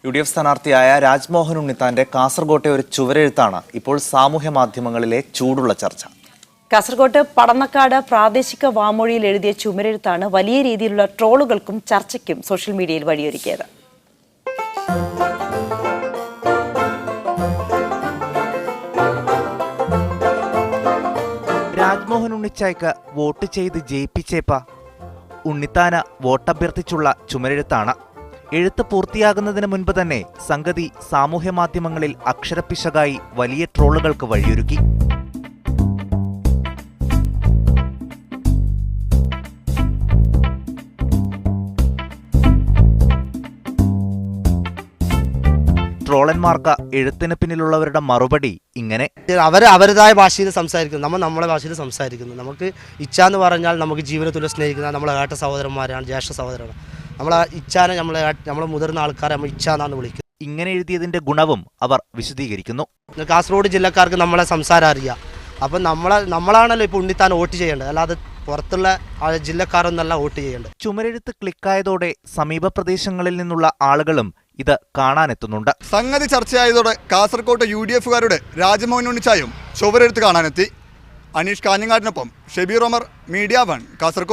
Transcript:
UDF സ്ഥാനാർത്ഥിയായ Rajmohan ഉണ്ണിത്താന്റെ കാസർകോട്ടെ ഒരു ചുവരെഴുത്താണ് ഇപ്പോൾ സാമൂഹ്യ മാധ്യമങ്ങളിലെ ചൂടുള്ള ചർച്ച. കാസർകോട്ട് പടന്നക്കാട് പ്രാദേശിക വാമൊഴിയിൽ എഴുതിയ ചുമരെഴുത്താണ് വലിയ രീതിയിലുള്ള ട്രോളുകൾക്കും ചർച്ചയ്ക്കും സോഷ്യൽ മീഡിയയിൽ വഴിയൊരുക്കിയത്. രാജ്മോഹൻ ഉണ്ണിച്ചായ്ക്ക് വോട്ട് ചെയ്ത് ജയിപ്പിച്ചേപ്പ. ഉണ്ണിത്താന വോട്ടഭ്യർത്ഥിച്ചുള്ള ചുമരെഴുത്താണ്. എഴുത്ത് പൂർത്തിയാകുന്നതിന് മുൻപ് തന്നെ സംഗതി സാമൂഹ്യ മാധ്യമങ്ങളിൽ അക്ഷരപ്പിശകായി വലിയ ട്രോളുകൾക്ക് വഴിയൊരുക്കി. ട്രോളന്മാർക്ക് എഴുത്തിന് പിന്നിലുള്ളവരുടെ മറുപടി ഇങ്ങനെ: അവരുടേതായ ഭാഷയിൽ സംസാരിക്കുന്നു, നമ്മൾ നമ്മുടെ ഭാഷയിൽ സംസാരിക്കുന്നു. നമുക്ക് ഇച്ഛ എന്ന് പറഞ്ഞാൽ നമുക്ക് ജീവനത്തുല്യം സ്നേഹിക്കുന്ന നമ്മളെ ഏട്ട സഹോദരന്മാരാണ്, ജ്യേഷ്ഠ സഹോദരനാണ്. നമ്മളെ ഇച്ഛാനെ നമ്മളെ മുതിർന്ന ആൾക്കാരെ നമ്മൾ ഇച്ഛ എന്നാണ് വിളിക്കുന്നത്. ഇങ്ങനെ എഴുതിയതിന്റെ ഗുണവും അവർ വിശദീകരിക്കുന്നു. കാസർഗോഡ് ജില്ലക്കാർക്ക് നമ്മളെ സംസാരം അറിയാം. അപ്പം നമ്മളാണല്ലോ ഇപ്പോൾ ഉണ്ണിത്താൻ വോട്ട് ചെയ്യേണ്ടത്, അല്ലാതെ പുറത്തുള്ള ജില്ലക്കാരൊന്നല്ല വോട്ട് ചെയ്യേണ്ടത്. ചുമരെഴുത്ത് ക്ലിക്കായതോടെ സമീപ പ്രദേശങ്ങളിൽ നിന്നുള്ള ആളുകളും ഇത് കാണാനെത്തുന്നുണ്ട്. സംഗതി ചർച്ചയായതോടെ കാസർകോട്ടെ UDFകാരുടെ രാജ്മോഹൻ ഉണ്ണിച്ചായും ചുവരെഴുത്ത് കാണാനെത്തി. അനീഷ് കാഞ്ഞങ്ങാടിനൊപ്പം ഷെബീർ ഒമർ, മീഡിയ 1, കാസർകോട്.